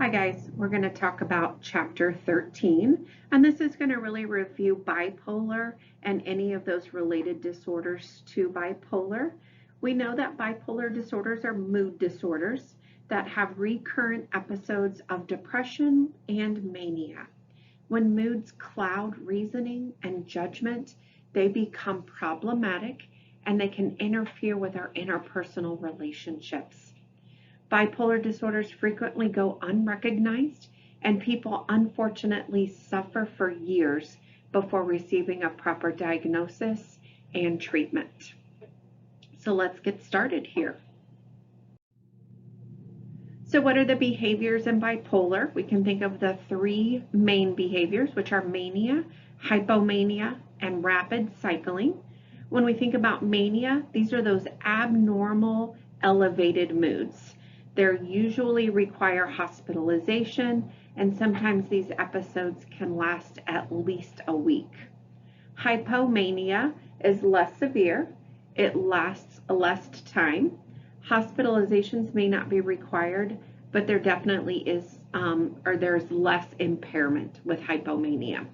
Hi guys, we're going to talk about chapter 13, and this is going to really review bipolar and any of those related disorders to bipolar. We know that bipolar disorders are mood disorders that have recurrent episodes of depression and mania. When moods cloud reasoning and judgment, they become problematic and they can interfere with our interpersonal relationships. Bipolar disorders frequently go unrecognized, and people unfortunately suffer for years before receiving a proper diagnosis and treatment. So let's get started here. So what are the behaviors in bipolar? We can think of the three main behaviors, which are mania, hypomania, and rapid cycling. When we think about mania, these are those abnormal, elevated moods. They usually require hospitalization, and sometimes these episodes can last at least a week. Hypomania is less severe. It lasts less time. Hospitalizations may not be required, but there definitely is, there's less impairment with hypomania.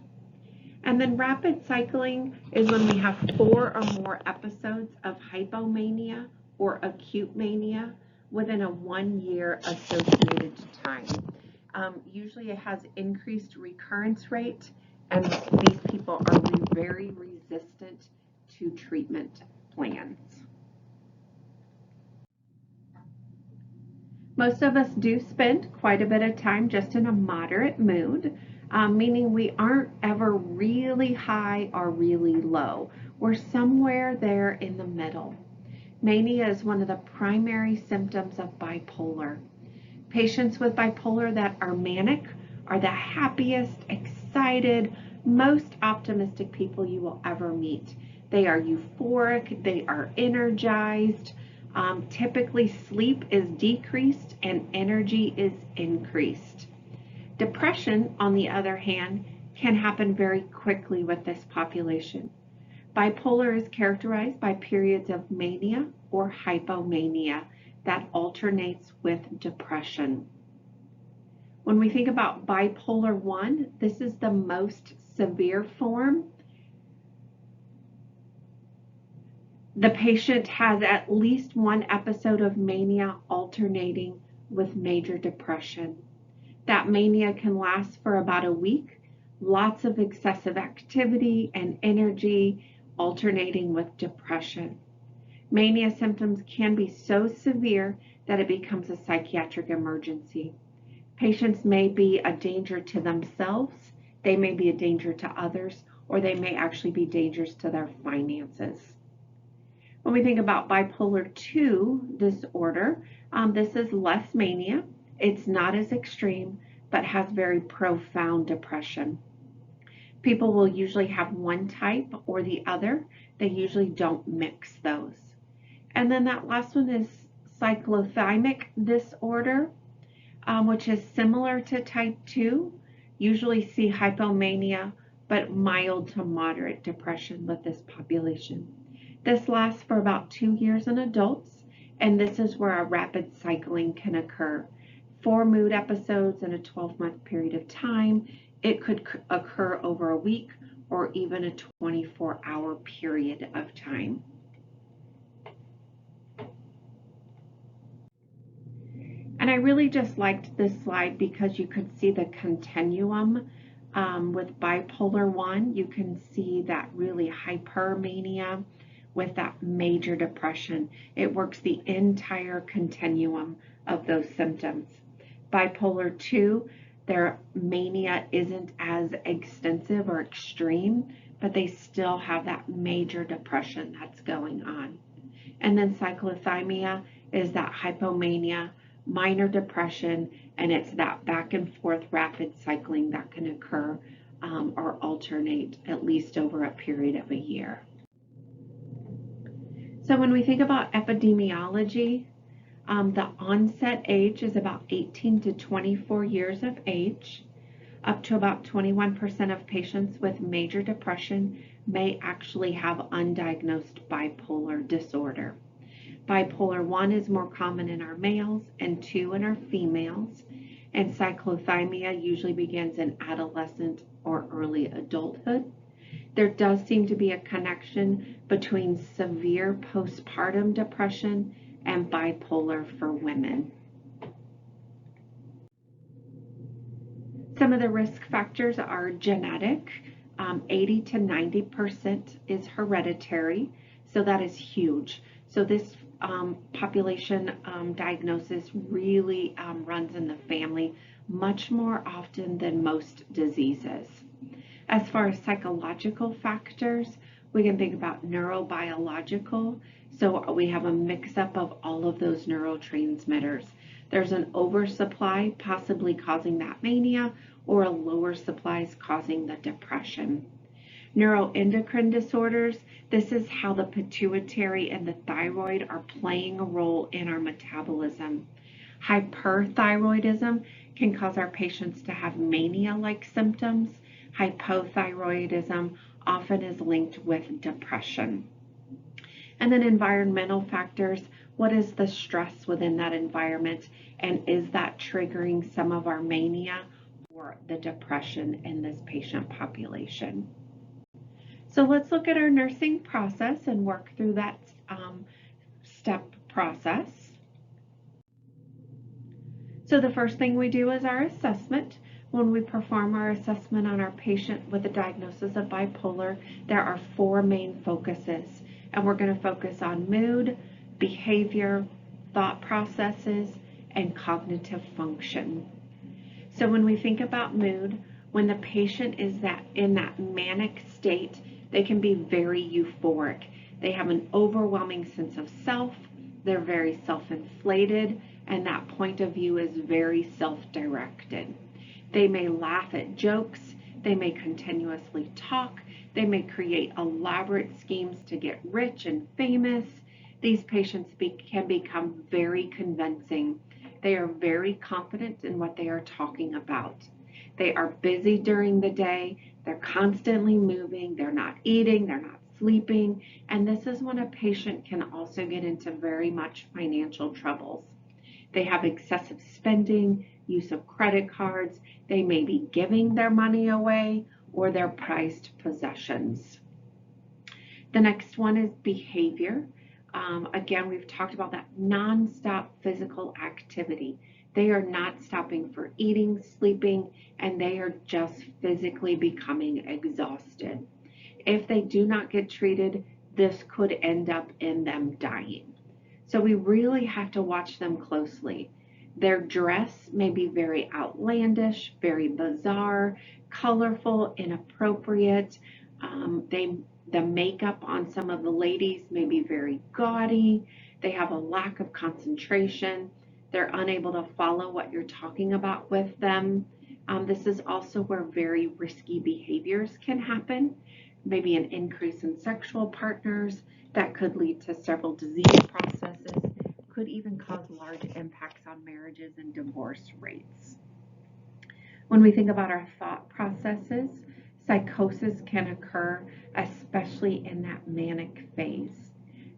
And then rapid cycling is when we have 4 or more episodes of hypomania or acute mania within a 1-year associated time. Usually it has increased recurrence rate, and these people are very resistant to treatment plans. Most of us do spend quite a bit of time just in a moderate mood, meaning we aren't ever really high or really low. We're somewhere there in the middle. Mania is one of the primary symptoms of bipolar. Patients with bipolar that are manic are the happiest, excited, most optimistic people you will ever meet. They are euphoric, they are energized. Typically sleep is decreased and energy is increased. Depression, on the other hand, can happen very quickly with this population. Bipolar is characterized by periods of mania or hypomania that alternates with depression. When we think about bipolar 1, this is the most severe form. The patient has at least one episode of mania alternating with major depression. That mania can last for about a week, lots of excessive activity and energy alternating with depression. Mania symptoms can be so severe that it becomes a psychiatric emergency. Patients may be a danger to themselves, they may be a danger to others, or they may actually be dangerous to their finances. When we think about bipolar 2 disorder, this is less mania. It's not as extreme, but has very profound depression. People will usually have one type or the other. They usually don't mix those. And then that last one is cyclothymic disorder, which is similar to type 2. Usually see hypomania, but mild to moderate depression with this population. This lasts for about 2 years in adults, and this is where a rapid cycling can occur. 4 mood episodes in a 12-month period of time. It could occur over a week or even a 24-hour period of time. And I really just liked this slide because you could see the continuum with bipolar 1. You can see that really hypermania with that major depression. It works the entire continuum of those symptoms. Bipolar 2, their mania isn't as extensive or extreme, but they still have that major depression that's going on. And then cyclothymia is that hypomania, minor depression, and it's that back and forth rapid cycling that can occur or alternate at least over a period of a year. So when we think about epidemiology, the onset age is about 18 to 24 years of age. Up to about 21% of patients with major depression may actually have undiagnosed bipolar disorder. Bipolar 1 is more common in our males and 2 in our females. and cyclothymia usually begins in adolescent or early adulthood. There does seem to be a connection between severe postpartum depression and bipolar for women. Some of the risk factors are genetic. 80 to 90% is hereditary, so that is huge. So this population diagnosis really runs in the family much more often than most diseases. As far as psychological factors, we can think about neurobiological. So we have a mix-up of all of those neurotransmitters. There's an oversupply possibly causing that mania, or a lower supply is causing the depression. Neuroendocrine disorders, this is how the pituitary and the thyroid are playing a role in our metabolism. Hyperthyroidism can cause our patients to have mania-like symptoms. Hypothyroidism often is linked with depression. And then environmental factors, what is the stress within that environment, and is that triggering some of our mania or the depression in this patient population? So let's look at our nursing process and work through that step process. So the first thing we do is our assessment. When we perform our assessment on our patient with a diagnosis of bipolar, there are 4 main focuses, and we're going to focus on mood, behavior, thought processes, and cognitive function. So when we think about mood, when the patient is in that manic state, they can be very euphoric. They have an overwhelming sense of self. They're very self-inflated, and that point of view is very self-directed. They may laugh at jokes. They may continuously talk. They may create elaborate schemes to get rich and famous. These patients can become very convincing. They are very confident in what they are talking about. They are busy during the day. They're constantly moving. They're not eating. They're not sleeping. And this is when a patient can also get into very much financial troubles. They have excessive spending, use of credit cards. They may be giving their money away or their prized possessions. The next one is behavior. Again, we've talked about that nonstop physical activity. They are not stopping for eating, sleeping, and they are just physically becoming exhausted. If they do not get treated, this could end up in them dying. So we really have to watch them closely. Their dress may be very outlandish, very bizarre, colorful, inappropriate. The makeup on some of the ladies may be very gaudy. They have a lack of concentration. They're unable to follow what you're talking about with them. This is also where very risky behaviors can happen. Maybe an increase in sexual partners that could lead to several disease processes, could even cause large impacts on marriages and divorce rates. When we think about our thought processes, psychosis can occur, especially in that manic phase.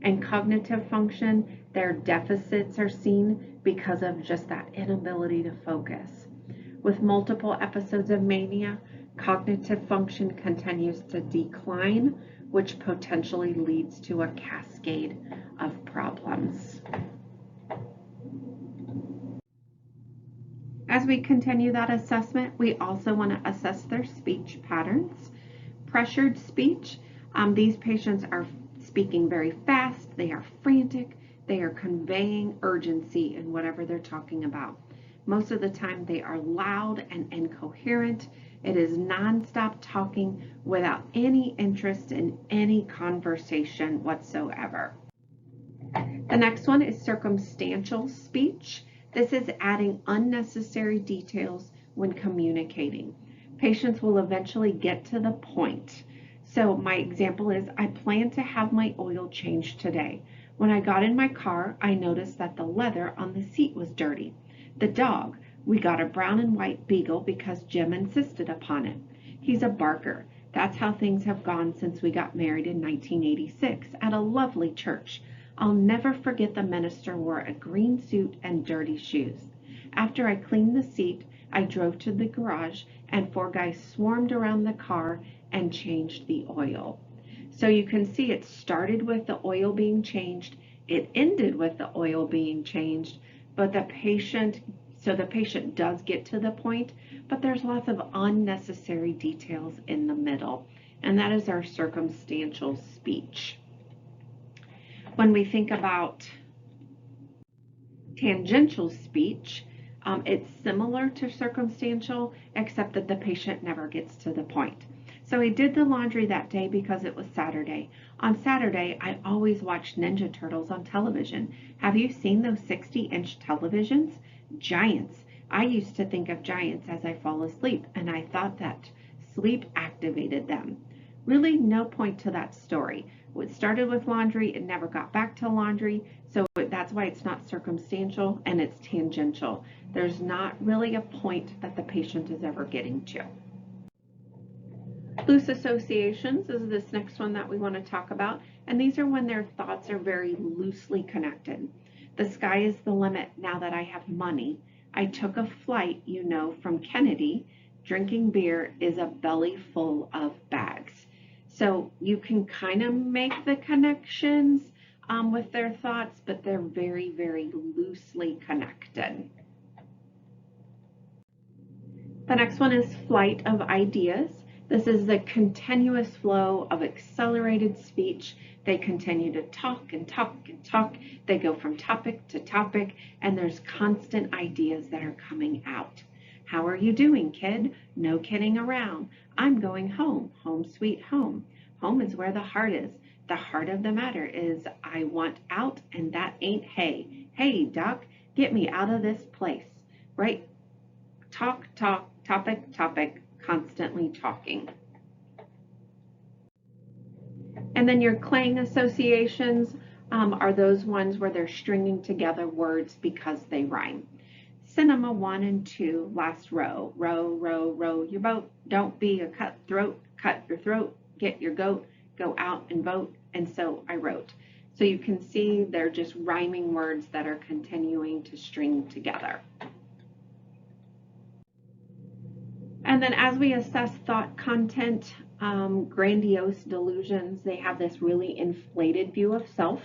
And cognitive function, their deficits are seen because of just that inability to focus. With multiple episodes of mania, cognitive function continues to decline, which potentially leads to a cascade of problems. As we continue that assessment, we also want to assess their speech patterns. Pressured speech, these patients are speaking very fast, they are frantic, they are conveying urgency in whatever they're talking about. Most of the time they are loud and incoherent. It is nonstop talking without any interest in any conversation whatsoever. The next one is circumstantial speech. This is adding unnecessary details when communicating. Patients will eventually get to the point. So my example is, I plan to have my oil changed today. When I got in my car, I noticed that the leather on the seat was dirty. The dog, we got a brown and white beagle because Jim insisted upon it. He's a barker. That's how things have gone since we got married in 1986 at a lovely church. I'll never forget the minister wore a green suit and dirty shoes. After I cleaned the seat, I drove to the garage and 4 guys swarmed around the car and changed the oil. So you can see it started with the oil being changed, it ended with the oil being changed, but the patient does get to the point, but there's lots of unnecessary details in the middle, and that is our circumstantial speech. When we think about tangential speech, it's similar to circumstantial, except that the patient never gets to the point. So he did the laundry that day because it was Saturday. On Saturday, I always watch Ninja Turtles on television. Have you seen those 60-inch televisions? Giants. I used to think of giants as I fall asleep, and I thought that sleep activated them. Really, no point to that story. It started with laundry, it never got back to laundry, so that's why it's not circumstantial and it's tangential. There's not really a point that the patient is ever getting to. Loose associations is this next one that we want to talk about, and these are when their thoughts are very loosely connected. The sky is the limit now that I have money. I took a flight, from Kennedy. Drinking beer is a belly full of bags. So you can kind of make the connections with their thoughts, but they're very, very loosely connected. The next one is flight of ideas. This is the continuous flow of accelerated speech. They continue to talk and talk and talk. They go from topic to topic, and there's constant ideas that are coming out. How are you doing, kid? No kidding around. I'm going home. Home sweet home. Home is where the heart is. The heart of the matter is I want out, and that ain't hay. Hey, doc, get me out of this place. Right? Talk, talk, topic, topic, constantly talking. And then your clang associations are those ones where they're stringing together words because they rhyme. Cinema 1 and 2, last row. Row, row, row your boat. Don't be a cutthroat. Cut your throat. Get your goat. Go out and vote. And so I wrote. So you can see they're just rhyming words that are continuing to string together. And then as we assess thought content, grandiose delusions, they have this really inflated view of self.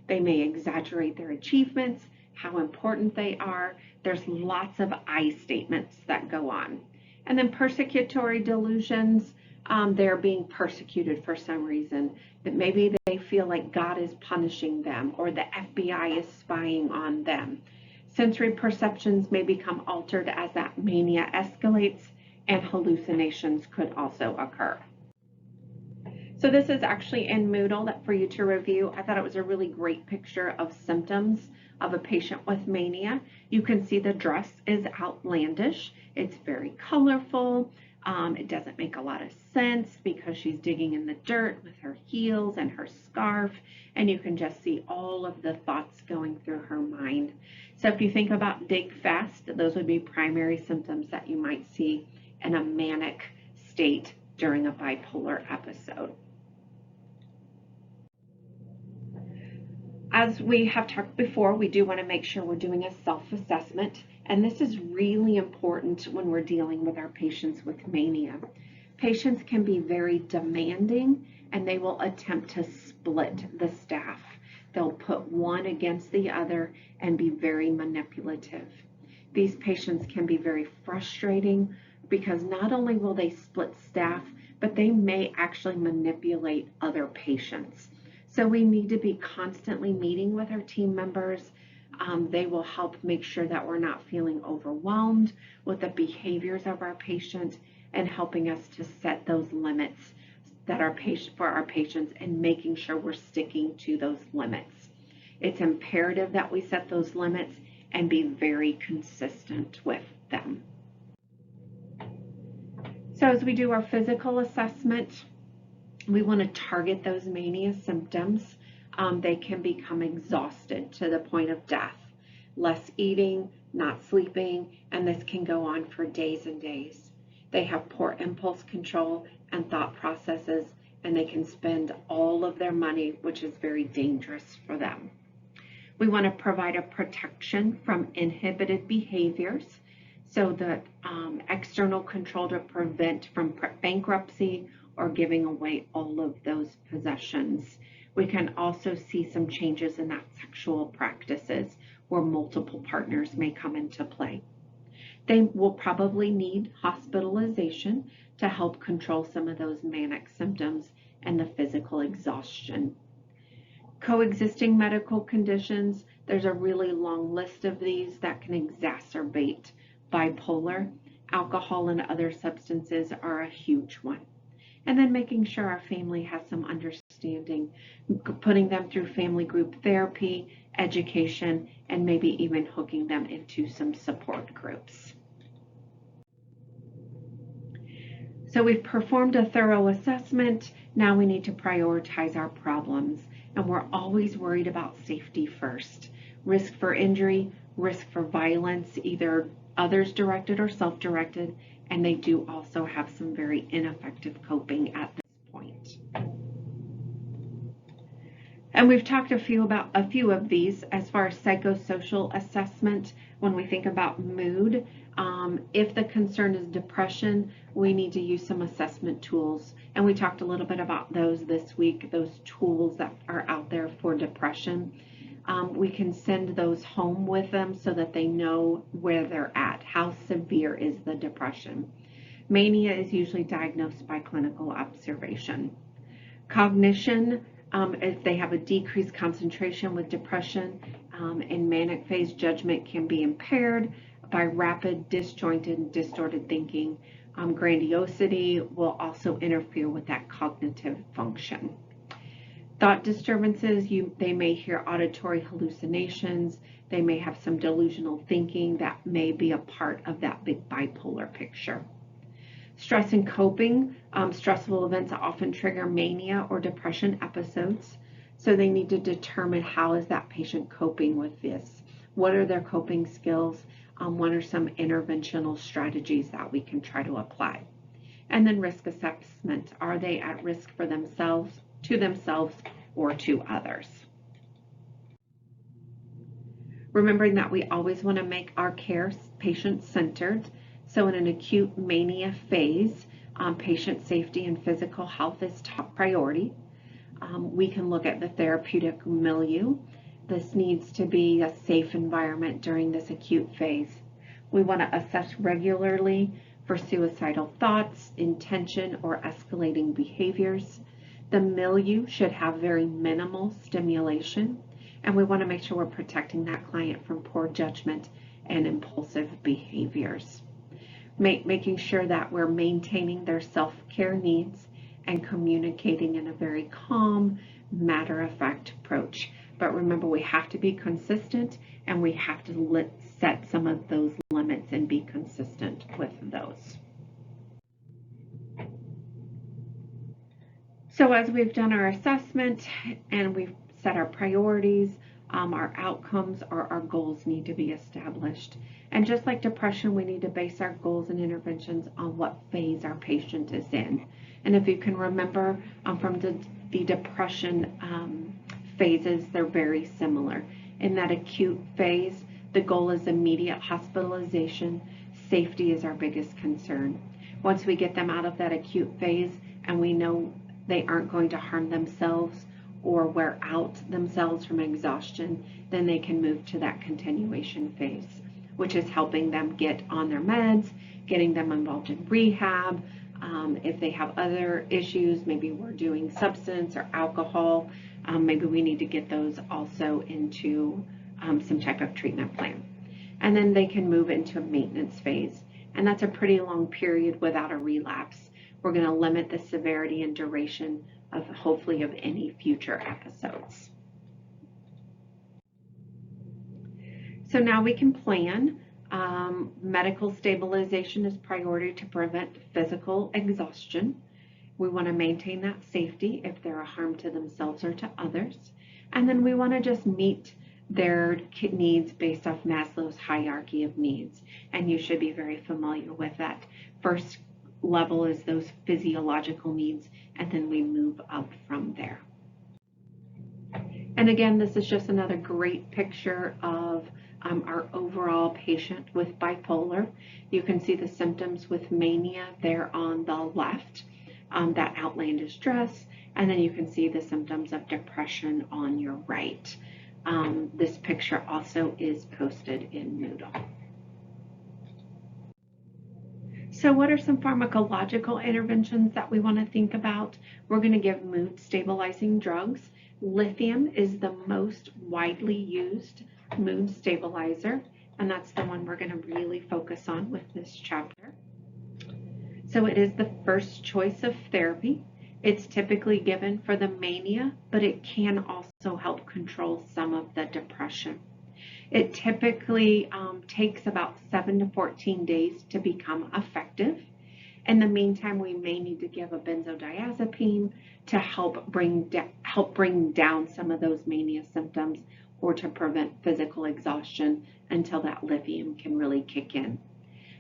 They may exaggerate their achievements, how important they are. There's lots of I statements that go on. And then persecutory delusions, they're being persecuted for some reason. That maybe they feel like God is punishing them or the FBI is spying on them. Sensory perceptions may become altered as that mania escalates, and hallucinations could also occur. So this is actually in Moodle for you to review. I thought it was a really great picture of symptoms of a patient with mania. You can see the dress is outlandish. It's very colorful. It doesn't make a lot of sense because she's digging in the dirt with her heels and her scarf, and you can just see all of the thoughts going through her mind. So if you think about dig fast, those would be primary symptoms that you might see in a manic state during a bipolar episode. As we have talked before, we do want to make sure we're doing a self-assessment, and this is really important when we're dealing with our patients with mania. Patients can be very demanding, and they will attempt to split the staff. They'll put one against the other and be very manipulative. These patients can be very frustrating because not only will they split staff, but they may actually manipulate other patients. So we need to be constantly meeting with our team members. They will help make sure that we're not feeling overwhelmed with the behaviors of our patient and helping us to set those limits that for our patients and making sure we're sticking to those limits. It's imperative that we set those limits and be very consistent with them. So as we do our physical assessment, we want to target those mania symptoms. They can become exhausted to the point of death. Less eating, not sleeping, and this can go on for days and days. They have poor impulse control and thought processes, and they can spend all of their money, which is very dangerous for them. We want to provide a protection from inhibited behaviors, so that external control to prevent from bankruptcy or giving away all of those possessions. We can also see some changes in that sexual practices where multiple partners may come into play. They will probably need hospitalization to help control some of those manic symptoms and the physical exhaustion. Coexisting medical conditions, there's a really long list of these that can exacerbate bipolar. Alcohol and other substances are a huge one. And then making sure our family has some understanding, putting them through family group therapy, education, and maybe even hooking them into some support groups. So we've performed a thorough assessment. Now we need to prioritize our problems. And we're always worried about safety first. Risk for injury, risk for violence, either others directed or self-directed, and they do also have some very ineffective coping at this point. And we've talked a few of these as far as psychosocial assessment. When we think about mood, if the concern is depression, we need to use some assessment tools. And we talked a little bit about those this week, those tools that are out there for depression. We can send those home with them so that they know where they're at. How severe is the depression? Mania is usually diagnosed by clinical observation. Cognition, if they have a decreased concentration with depression, in manic phase, judgment can be impaired by rapid, disjointed, and distorted thinking. Grandiosity will also interfere with that cognitive function. Thought disturbances, they may hear auditory hallucinations. They may have some delusional thinking that may be a part of that big bipolar picture. Stress and coping, stressful events often trigger mania or depression episodes. So they need to determine how is that patient coping with this? What are their coping skills? What are some interventional strategies that we can try to apply? And then risk assessment. Are they at risk for themselves, to themselves, or to others? Remembering that we always want to make our care patient-centered. So in an acute mania phase, patient safety and physical health is top priority. We can look at the therapeutic milieu. This needs to be a safe environment during this acute phase. We want to assess regularly for suicidal thoughts, intention, or escalating behaviors. The milieu should have very minimal stimulation, and we want to make sure we're protecting that client from poor judgment and impulsive behaviors. Making sure that we're maintaining their self-care needs and communicating in a very calm, matter-of-fact approach. But remember, we have to be consistent, and we have to set some of those limits and be consistent with those. So as we've done our assessment and we've set our priorities, our outcomes or our goals need to be established. And just like depression, we need to base our goals and interventions on what phase our patient is in. And if you can remember from the depression phases, they're very similar. In that acute phase, the goal is immediate hospitalization. Safety is our biggest concern. Once we get them out of that acute phase and we know they aren't going to harm themselves or wear out themselves from exhaustion, then they can move to that continuation phase, which is helping them get on their meds, getting them involved in rehab. If they have other issues, maybe we're doing substance or alcohol, maybe we need to get those also into some type of treatment plan. And then they can move into a maintenance phase. And that's a pretty long period without a relapse. We're going to limit the severity and duration of hopefully of any future episodes. So now we can plan. Medical stabilization is priority to prevent physical exhaustion. We want to maintain that safety if they're a harm to themselves or to others. And then we want to just meet their needs based off Maslow's hierarchy of needs. And you should be very familiar with that. First level is those physiological needs, and then we move up from there. And again, this is just another great picture of our overall patient with bipolar. You can see the symptoms with mania there on the left, that outlandish dress, and then you can see the symptoms of depression on your right. This picture also is posted in Moodle. So what are some pharmacological interventions that we want to think about? We're going to give mood stabilizing drugs. Lithium is the most widely used mood stabilizer, and that's the one we're going to really focus on with this chapter. So it is the first choice of therapy. It's typically given for the mania, but it can also help control some of the depression. It typically takes about 7 to 14 days to become effective. In the meantime, we may need to give a benzodiazepine to help bring down some of those mania symptoms or to prevent physical exhaustion until that lithium can really kick in.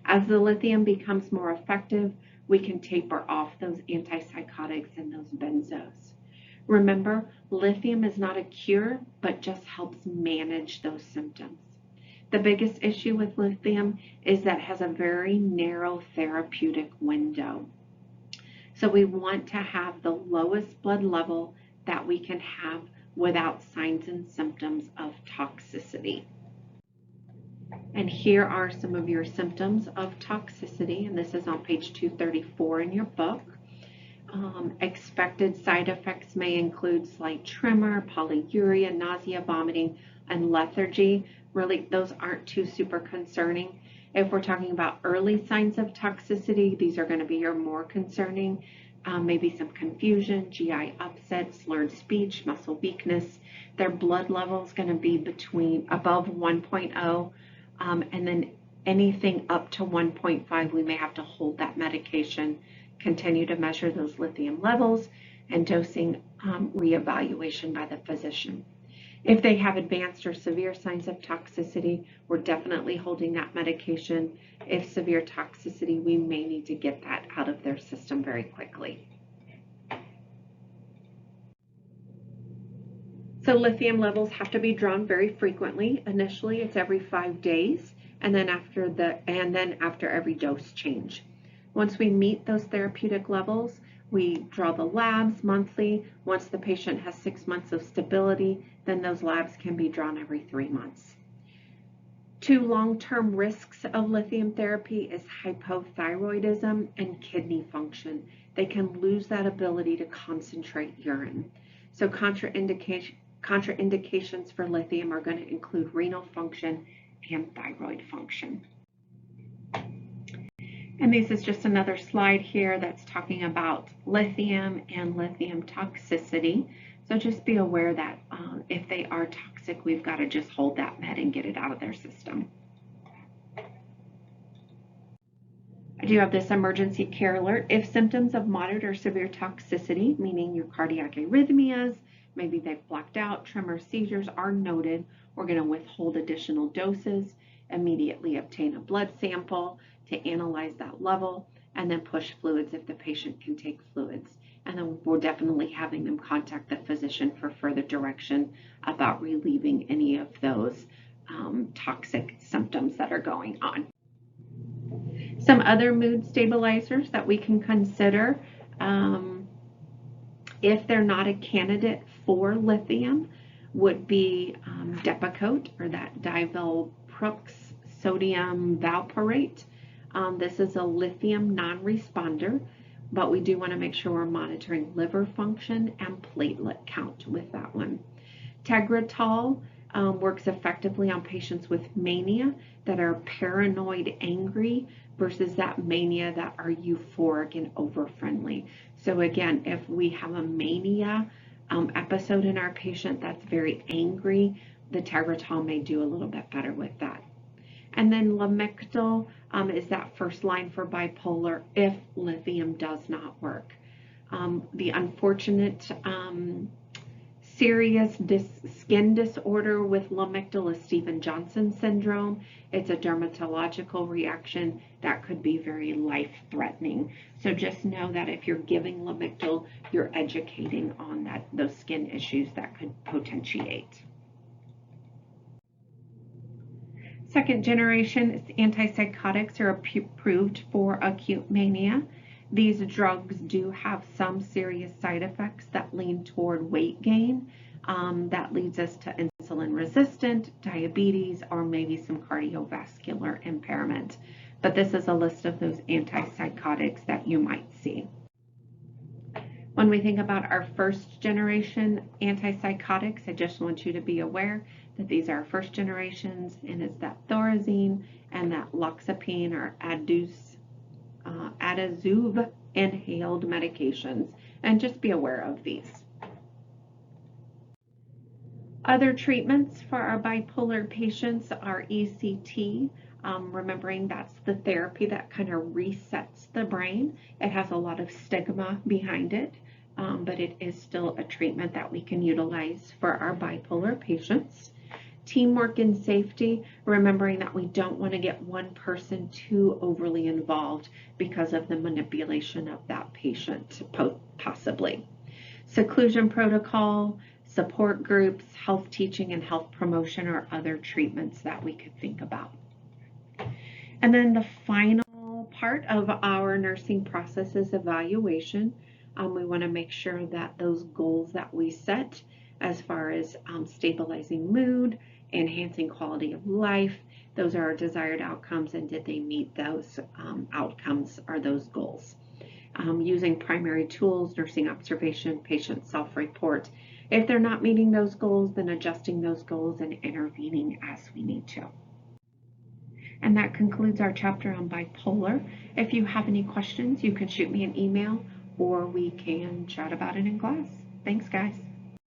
As the lithium becomes more effective, we can taper off those antipsychotics and those benzos. Remember, lithium is not a cure, but just helps manage those symptoms. The biggest issue with lithium is that it has a very narrow therapeutic window. So we want to have the lowest blood level that we can have without signs and symptoms of toxicity. And here are some of your symptoms of toxicity, and this is on page 234 in your book. Expected side effects may include slight tremor, polyuria, nausea, vomiting, and lethargy. Really, those aren't too super concerning. If we're talking about early signs of toxicity, these are going to be your more concerning. Maybe some confusion, GI upset, slurred speech, muscle weakness. Their blood level is going to be above 1.0, and then anything up to 1.5, we may have to hold that medication, continue to measure those lithium levels, and dosing reevaluation by the physician. If they have advanced or severe signs of toxicity, we're definitely holding that medication. If severe toxicity, we may need to get that out of their system very quickly. So lithium levels have to be drawn very frequently. Initially, it's every 5 days, and then after every dose change. Once we meet those therapeutic levels, we draw the labs monthly. Once the patient has 6 months of stability, then those labs can be drawn every 3 months. 2 long-term risks of lithium therapy is hypothyroidism and kidney function. They can lose that ability to concentrate urine. So contraindications for lithium are going to include renal function and thyroid function. And this is just another slide here that's talking about lithium and lithium toxicity. So just be aware that if they are toxic, we've got to just hold that med and get it out of their system. I do have this emergency care alert. If symptoms of moderate or severe toxicity, meaning your cardiac arrhythmias, maybe they've blacked out, tremor, seizures are noted, we're going to withhold additional doses, immediately obtain a blood sample to analyze that level, and then push fluids if the patient can take fluids. And then we're definitely having them contact the physician for further direction about relieving any of those toxic symptoms that are going on. Some other mood stabilizers that we can consider if they're not a candidate for lithium would be Depakote, or that divalprox sodium valproate. This is a lithium non-responder, but we do want to make sure we're monitoring liver function and platelet count with that one. Tegretol works effectively on patients with mania that are paranoid, angry, versus that mania that are euphoric and over-friendly. So again, if we have a mania episode in our patient that's very angry, the Tegretol may do a little bit better with that. And then Lamictal is that first line for bipolar if lithium does not work. The unfortunate Serious skin disorder with lamictal is Stevens-Johnson syndrome. It's a dermatological reaction that could be very life-threatening. So just know that if you're giving lamictal, you're educating on those skin issues that could potentiate. Second generation antipsychotics are approved for acute mania. These drugs do have some serious side effects that lean toward weight gain. That leads us to insulin resistant, diabetes, or maybe some cardiovascular impairment. But this is a list of those antipsychotics that you might see. When we think about our first generation antipsychotics, I just want you to be aware that these are first generations, and it's that thorazine and that loxapine or Adazuve inhaled medications, and just be aware of these. Other treatments for our bipolar patients are ECT, remembering that's the therapy that kind of resets the brain. It has a lot of stigma behind it, but it is still a treatment that we can utilize for our bipolar patients. Teamwork and safety, remembering that we don't want to get one person too overly involved because of the manipulation of that patient, possibly. Seclusion protocol, support groups, health teaching, and health promotion are other treatments that we could think about. And then the final part of our nursing process is evaluation. We want to make sure that those goals that we set as far as stabilizing mood, enhancing quality of life, those are our desired outcomes, and did they meet those outcomes or those goals? Using primary tools, nursing observation, patient self-report. If they're not meeting those goals, then adjusting those goals and intervening as we need to. And that concludes our chapter on bipolar. If you have any questions, you can shoot me an email or we can chat about it in class. Thanks, guys.